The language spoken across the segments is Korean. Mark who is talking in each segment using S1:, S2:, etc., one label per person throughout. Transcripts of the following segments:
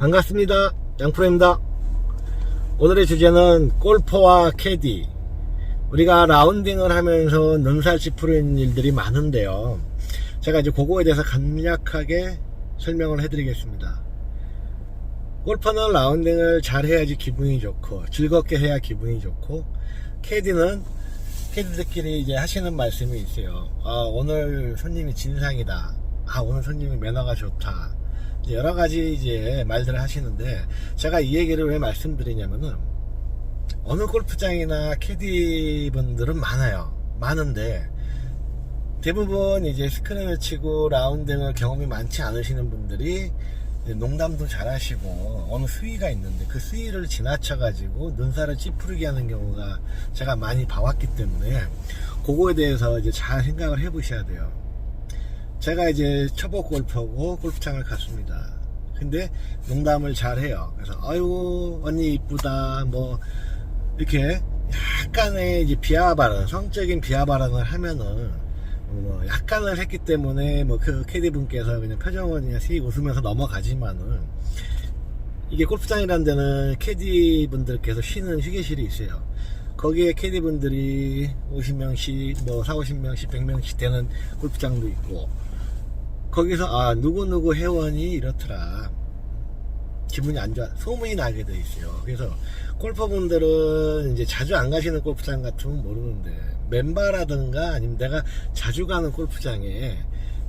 S1: 반갑습니다. 양프로입니다. 오늘의 주제는 골퍼와 캐디. 우리가 라운딩을 하면서 눈살 찌푸리는 일들이 많은데요, 제가 이제 그거에 대해서 간략하게 설명을 해드리겠습니다. 골퍼는 라운딩을 잘 해야지 기분이 좋고 즐겁게 해야 기분이 좋고, 캐디들끼리 이제 하시는 말씀이 있어요. 오늘 손님이 진상이다. 오늘 손님이 매너가 좋다. 여러 가지 이제 말들을 하시는데, 제가 이 얘기를 왜 말씀드리냐면은, 어느 골프장이나 캐디 분들은 많은데 대부분 이제 스크린을 치고 라운딩을 경험이 많지 않으시는 분들이 농담도 잘 하시고 어느 수위가 있는데 그 수위를 지나쳐 가지고 눈살을 찌푸리게 하는 경우가 제가 많이 봐왔기 때문에, 그거에 대해서 이제 잘 생각을 해 보셔야 돼요. 제가 이제 초보 골퍼고 골프장을 갔습니다. 근데 농담을 잘 해요. 그래서 아유 언니 이쁘다 뭐 이렇게 약간의 이제 비하 발언, 성적인 비하 발언을 하면은 뭐 약간을 했기 때문에 뭐 그 캐디 분께서 그냥 표정은 그냥 씩 웃으면서 넘어가지만은, 이게 골프장이라는 데는 캐디 분들께서 쉬는 휴게실이 있어요. 거기에 캐디 분들이 50명씩 뭐 40~50명씩 100명씩 되는 골프장도 있고, 거기서 누구누구 회원이 이렇더라, 기분이 안 좋아, 소문이 나게 돼 있어요. 그래서 골퍼분들은 이제 자주 안 가시는 골프장 같으면 모르는데, 멤버라든가 아니면 내가 자주 가는 골프장에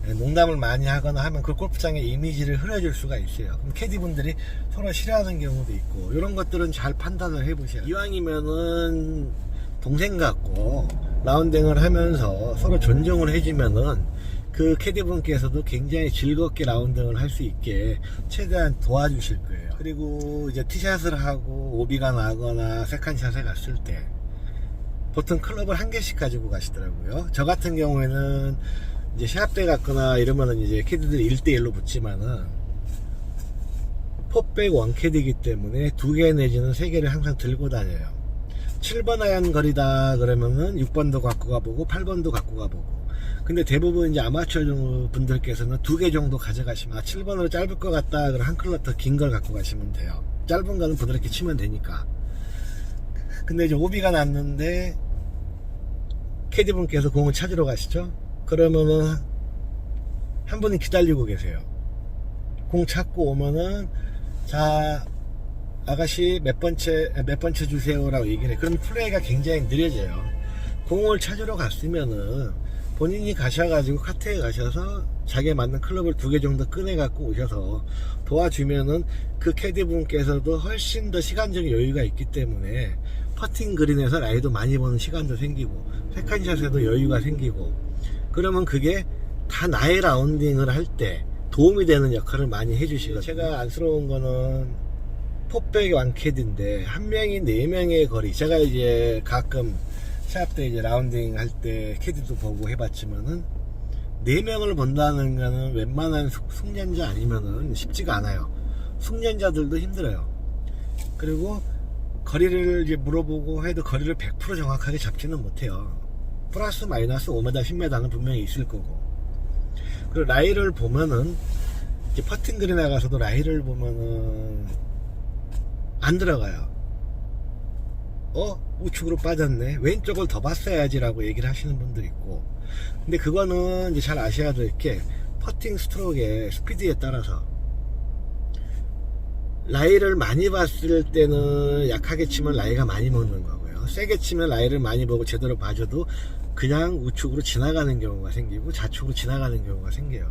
S1: 농담을 많이 하거나 하면 그 골프장의 이미지를 흐려줄 수가 있어요. 그럼 캐디분들이 서로 싫어하는 경우도 있고, 이런 것들은 잘 판단을 해보셔야 돼요. 이왕이면은 동생 같고 라운딩을 하면서 서로 존중을 해주면은 그 캐디분께서도 굉장히 즐겁게 라운딩을 할 수 있게 최대한 도와주실 거예요. 그리고 이제 티샷을 하고 오비가 나거나 세컨샷에 갔을 때 보통 클럽을 한 개씩 가지고 가시더라고요. 저 같은 경우에는 이제 시합대 갔거나 이러면은 이제 캐디들이 1대1로 붙지만은 포백 원캐디이기 때문에 2개 내지는 3개를 항상 들고 다녀요. 7번 아이언 거리다 그러면은 6번도 갖고 가보고 8번도 갖고 가보고. 근데 대부분 이제 아마추어 분들께서는 2개 정도 가져가시면 7번으로 짧을 것 같다 그럼 한 클럽 더 긴 걸 갖고 가시면 돼요. 짧은 거는 부드럽게 치면 되니까. 근데 이제 오비가 났는데 캐디분께서 공을 찾으러 가시죠. 그러면은 한 분이 기다리고 계세요. 공 찾고 오면은, 자 아가씨 몇 번째 주세요라고 얘기를 해. 그럼 플레이가 굉장히 느려져요. 공을 찾으러 갔으면은 본인이 가셔가지고 카트에 가셔서 자기에 맞는 클럽을 2개 정도 꺼내 갖고 오셔서 도와주면은 그 캐디분께서도 훨씬 더 시간적인 여유가 있기 때문에 퍼팅 그린에서 라이도 많이 버는 시간도 생기고 세컨샷에도 여유가 생기고, 그러면 그게 다 나의 라운딩을 할 때 도움이 되는 역할을 많이 해주시거든요. 제가 안쓰러운 거는 포백 완캐디인데 한 명이 4명의 거리. 제가 이제 가끔 시합 때 이제 라운딩 할 때 캐디도 보고 해봤지만은 4명을 본다는 거는 웬만한 숙련자 아니면은 쉽지가 않아요. 숙련자들도 힘들어요. 그리고 거리를 이제 물어보고 해도 거리를 100% 정확하게 잡지는 못해요. 플러스 마이너스 5m 10m는 분명히 있을 거고, 그리고 라이를 보면은 이제 퍼팅 그린에 가서도 라이를 보면은 안 들어가요. 우측으로 빠졌네, 왼쪽을 더 봤어야지 라고 얘기를 하시는 분도 있고. 근데 그거는 이제 잘 아셔야 될 게, 퍼팅 스트로크의 스피드에 따라서 라이를 많이 봤을 때는 약하게 치면 라이가 많이 먹는 거고요, 세게 치면 라이를 많이 보고 제대로 봐줘도 그냥 우측으로 지나가는 경우가 생기고 좌측으로 지나가는 경우가 생겨요.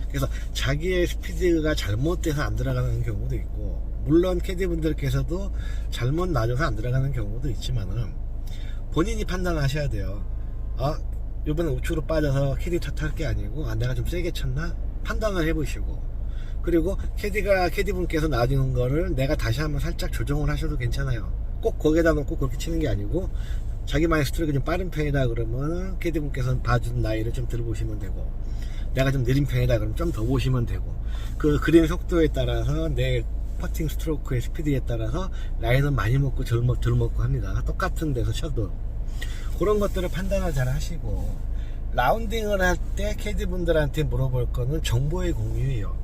S1: 그래서 자기의 스피드가 잘못돼서 안 들어가는 경우도 있고, 물론 캐디분들께서도 잘못 놔줘서 안 들어가는 경우도 있지만은 본인이 판단하셔야 돼요. 이번에 우측으로 빠져서 캐디 탓할 게 아니고 내가 좀 세게 쳤나 판단을 해보시고, 그리고 캐디분께서 놔주는 거를 내가 다시 한번 살짝 조정을 하셔도 괜찮아요. 꼭 거기에다 놓고 그렇게 치는 게 아니고, 자기만의 스트로크가 좀 빠른 편이다 그러면 캐디분께서는 봐준 나이를 좀 들어보시면 되고, 내가 좀 느린 편이다 그러면 좀 더 보시면 되고, 그 그린 속도에 따라서 내 퍼팅 스트로크의 스피드에 따라서 라인은 많이 먹고 덜 먹고 합니다. 똑같은 데서 쳐도. 그런 것들을 판단을 잘 하시고, 라운딩을 할 때 캐디분들한테 물어볼 거는 정보의 공유예요.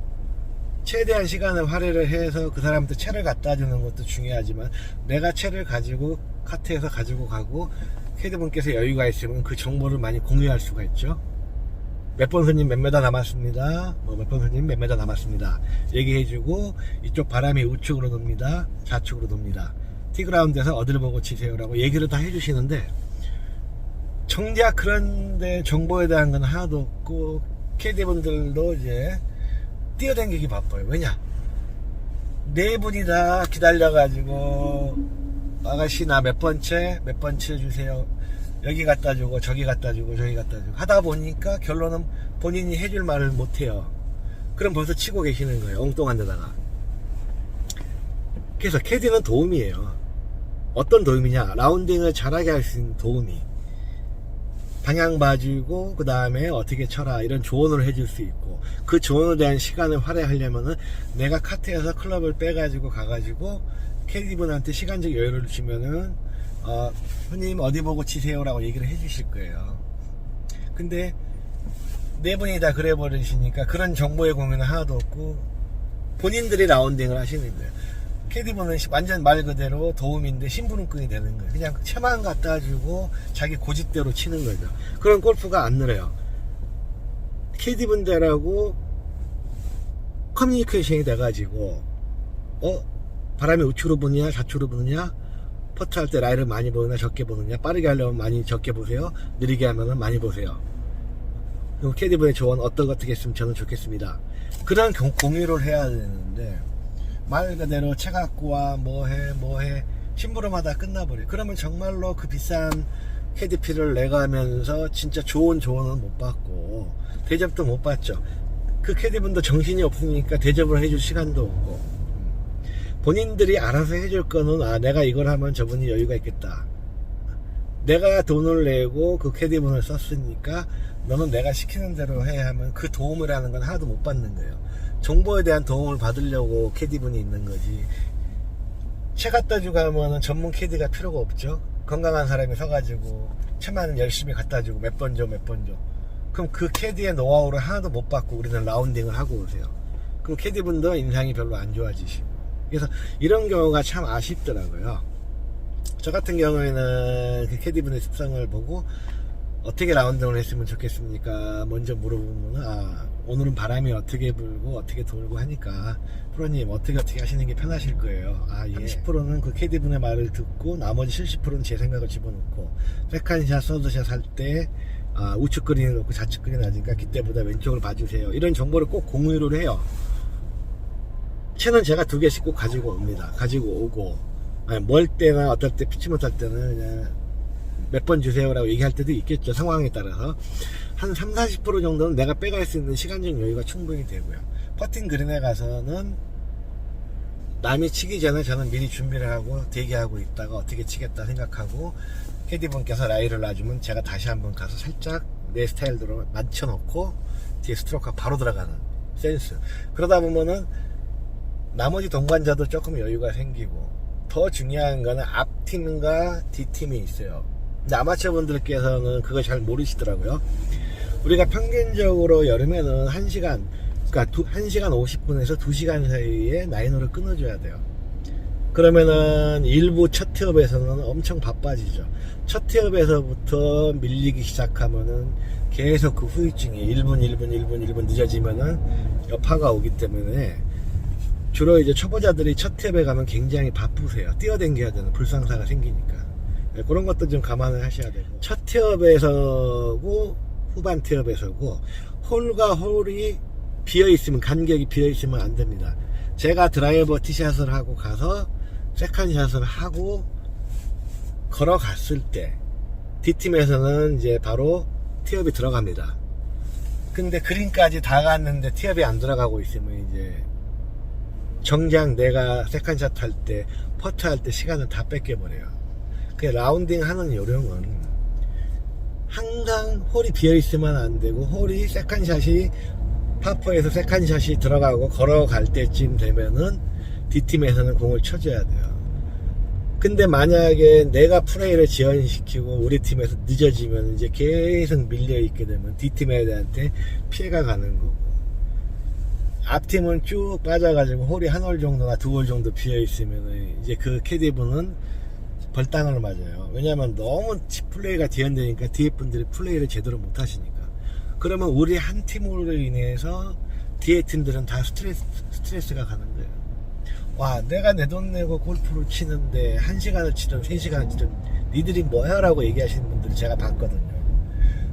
S1: 최대한 시간을 할애를 해서 그 사람한테 채를 갖다 주는 것도 중요하지만 내가 채를 가지고 카트에서 가지고 가고 캐디분께서 여유가 있으면 그 정보를 많이 공유할 수가 있죠. 몇 번 손님 몇 메다 남았습니다. 몇 번 손님 몇 메다 남았습니다. 얘기해주고 이쪽 바람이 우측으로 돕니다. 좌측으로 돕니다. 티그라운드에서 어디를 보고 치세요라고 얘기를 다 해주시는데 정작 그런데 정보에 대한 건 하나도 없고 캐디분들도 이제 뛰어다니기 바빠요. 왜냐? 네 분이 다 기다려가지고 아가씨 나 몇 번째 주세요. 여기 갖다 주고 저기 갖다 주고 저기 갖다 주고 하다 보니까 결론은 본인이 해줄 말을 못해요. 그럼 벌써 치고 계시는 거예요. 엉뚱한 데다가. 그래서 캐디는 도움이에요. 어떤 도움이냐? 라운딩을 잘하게 할 수 있는 도움이. 방향 봐주고 그 다음에 어떻게 쳐라 이런 조언을 해줄 수 있고 그 조언에 대한 시간을 할애하려면은 내가 카트에서 클럽을 빼가지고 가가지고 캐디분한테 시간적 여유를 주면은 손님 어디 보고 치세요 라고 얘기를 해주실 거예요. 근데 네 분이 다 그래 버리시니까 그런 정보의 공유는 하나도 없고 본인들이 라운딩을 하시는 거예요. 캐디분은 완전 말 그대로 도움인데 심부름꾼이 되는 거예요. 그냥 채만 갖다 주고 자기 고집대로 치는 거죠. 그런 골프가 안 늘어요. 캐디분들하고 커뮤니케이션이 돼가지고 바람이 우측으로 부느냐 좌측으로 부느냐 퍼트할 때 라이를 많이 보느냐 적게 보느냐 빠르게 하려면 많이 적게 보세요. 느리게 하면 많이 보세요. 그리고 캐디분의 조언 어떻게 했으면 저는 좋겠습니다. 그런 공유를 해야 되는데 말 그대로 채 갖고 와 뭐해 심부름하다 끝나버려. 그러면 정말로 그 비싼 캐디피를 내가면서 진짜 좋은 조언은 못 받고 대접도 못 받죠. 그 캐디분도 정신이 없으니까 대접을 해줄 시간도 없고 본인들이 알아서 해줄 거는 내가 이걸 하면 저분이 여유가 있겠다. 내가 돈을 내고 그 캐디분을 썼으니까 너는 내가 시키는 대로 해야 하면 그 도움이라는 건 하나도 못 받는 거예요. 정보에 대한 도움을 받으려고 캐디분이 있는 거지. 채 갖다 주고 하면은 전문 캐디가 필요가 없죠. 건강한 사람이 서가지고 채만 열심히 갖다 주고 몇 번 줘. 그럼 그 캐디의 노하우를 하나도 못 받고 우리는 라운딩을 하고 오세요. 그럼 캐디분도 인상이 별로 안 좋아지시고. 그래서 이런 경우가 참 아쉽더라고요. 저 같은 경우에는 그 캐디분의 습성을 보고 어떻게 라운딩을 했으면 좋겠습니까? 먼저 물어보면 오늘은 바람이 어떻게 불고 어떻게 돌고 하니까 프로님 어떻게 하시는 게 편하실 거예요. 예. 30%는 그 캐디분의 말을 듣고 나머지 70%는 제 생각을 집어넣고 세컨샷 서드샷 할 때 우측 그린을 놓고 좌측 그린 낮으니까 그때보다 왼쪽을 봐주세요. 이런 정보를 꼭 공유를 해요. 채는 제가 2개씩 꼭 가지고 옵니다. 가지고 오고 멀 때나 어떨 때 피치 못할 때는 그냥 몇 번 주세요라고 얘기할 때도 있겠죠. 상황에 따라서 한 30-40% 정도는 내가 빼갈 수 있는 시간적 여유가 충분히 되고요. 퍼팅 그린에 가서는 남이 치기 전에 저는 미리 준비를 하고 대기하고 있다가 어떻게 치겠다 생각하고 캐디분께서 라이를 놔주면 제가 다시 한번 가서 살짝 내 스타일대로 맞춰놓고 뒤에 스트로크가 바로 들어가는 센스. 그러다 보면은 나머지 동반자도 조금 여유가 생기고 더 중요한 거는 앞팀과 뒷팀이 있어요. 근데 아마추어 분들께서는 그걸 잘 모르시더라고요. 우리가 평균적으로 여름에는 1시간, 그러니까 1시간 50분에서 2시간 사이에 라이너를 끊어줘야 돼요. 그러면은 일부 첫 티업에서는 엄청 바빠지죠. 첫 티업에서부터 밀리기 시작하면은 계속 그 후유증이 1분 늦어지면은 여파가 오기 때문에 주로 이제 초보자들이 첫 티업에 가면 굉장히 바쁘세요. 뛰어댕겨야 되는 불상사가 생기니까. 그런 것도 좀 감안을 하셔야 되고 첫 티업에서고 후반 티업에서고 홀과 홀이 비어있으면 간격이 비어있으면 안 됩니다. 제가 드라이버 티샷을 하고 가서 세컨샷을 하고 걸어갔을 때 D팀에서는 이제 바로 티업이 들어갑니다. 근데 그린까지 다 갔는데 티업이 안 들어가고 있으면 이제 정작 내가 세컨샷 할 때 퍼트 할 때 시간을 다 뺏겨버려요. 그 라운딩 하는 요령은 항상 홀이 비어있으면 안 되고 홀이 세컨샷이 파포에서 세컨샷이 들어가고 걸어갈 때쯤 되면은 D팀에서는 공을 쳐줘야 돼요. 근데 만약에 내가 플레이를 지연시키고 우리 팀에서 늦어지면 이제 계속 밀려있게 되면 D팀 애들한테 피해가 가는 거고 앞팀은 쭉 빠져가지고 홀이 한 홀 정도나 두 홀 정도 비어있으면 이제 그 캐디분은 벌당을 맞아요. 왜냐면 너무 플레이가 뒤흔드니까 뒤에 분들이 플레이를 제대로 못 하시니까. 그러면 우리 한 팀으로 인해서 뒤에 팀들은 다 스트레스가 가는 거예요. 와, 내가 내 돈 내고 골프를 치는데 1시간을 치든 3시간을 치든 니들이 뭐야? 라고 얘기하시는 분들 제가 봤거든요.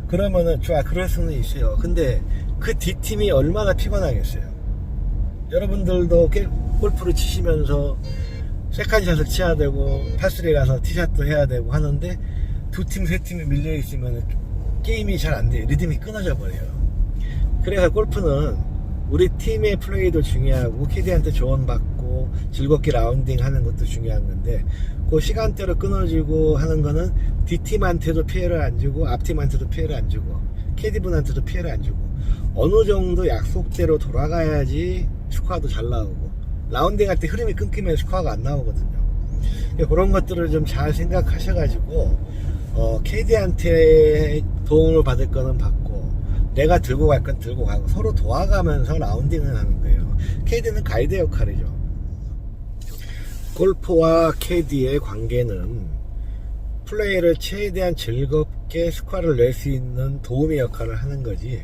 S1: 그러면은 좋아, 그럴 수는 있어요. 근데 그 뒷팀이 얼마나 피곤하겠어요. 여러분들도 골프를 치시면서 세컨샷을 쳐야 되고 파스리 가서 티샷도 해야 되고 하는데 두 팀, 세 팀이 밀려 있으면 게임이 잘 안 돼요. 리듬이 끊어져 버려요. 그래서 골프는 우리 팀의 플레이도 중요하고 캐디한테 조언받고 즐겁게 라운딩 하는 것도 중요한 건데 그 시간대로 끊어지고 하는 거는 뒷팀한테도 피해를 안 주고 앞팀한테도 피해를 안 주고 캐디분한테도 피해를 안 주고 어느 정도 약속대로 돌아가야지 스코어도 잘 나오고 라운딩 할 때 흐름이 끊기면 스코어가 안 나오거든요. 그런 것들을 좀 잘 생각하셔가지고 캐디한테 도움을 받을 거는 받고 내가 들고 갈 건 들고 가고 서로 도와가면서 라운딩을 하는 거예요. 캐디는 가이드 역할이죠. 골프와 캐디의 관계는 플레이를 최대한 즐겁게 스코어를 낼 수 있는 도움의 역할을 하는 거지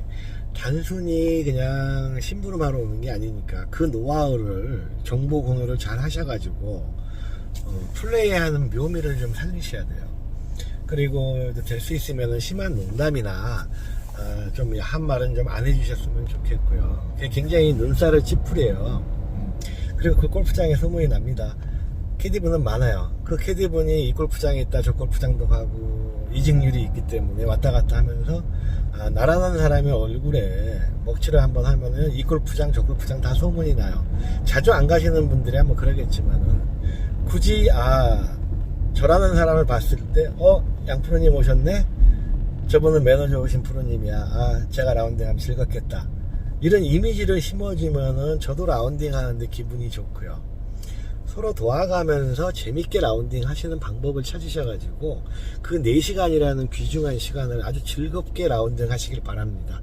S1: 단순히 그냥 심부름하러 오는 게 아니니까 그 노하우를 정보 공유를 잘 하셔가지고 플레이하는 묘미를 좀 살리셔야 돼요. 그리고 될 수 있으면 심한 농담이나 좀 한 말은 좀 안 해주셨으면 좋겠고요. 굉장히 눈살을 찌푸려요. 그리고 그 골프장에 소문이 납니다. 캐디분은 많아요. 그 캐디분이 이 골프장에 있다 저 골프장도 가고 이직률이 있기 때문에 왔다 갔다 하면서 나라는 사람의 얼굴에 먹칠을 한번 하면은 이 골프장 저 골프장 다 소문이 나요. 자주 안 가시는 분들이야 뭐 그러겠지만은 굳이 저라는 사람을 봤을 때 양프로님 오셨네? 저분은 매너 좋으신 프로님이야. 제가 라운딩 하면 즐겁겠다. 이런 이미지를 심어주면은 저도 라운딩 하는데 기분이 좋고요. 서로 도와가면서 재밌게 라운딩 하시는 방법을 찾으셔가지고 그 4시간이라는 귀중한 시간을 아주 즐겁게 라운딩 하시길 바랍니다.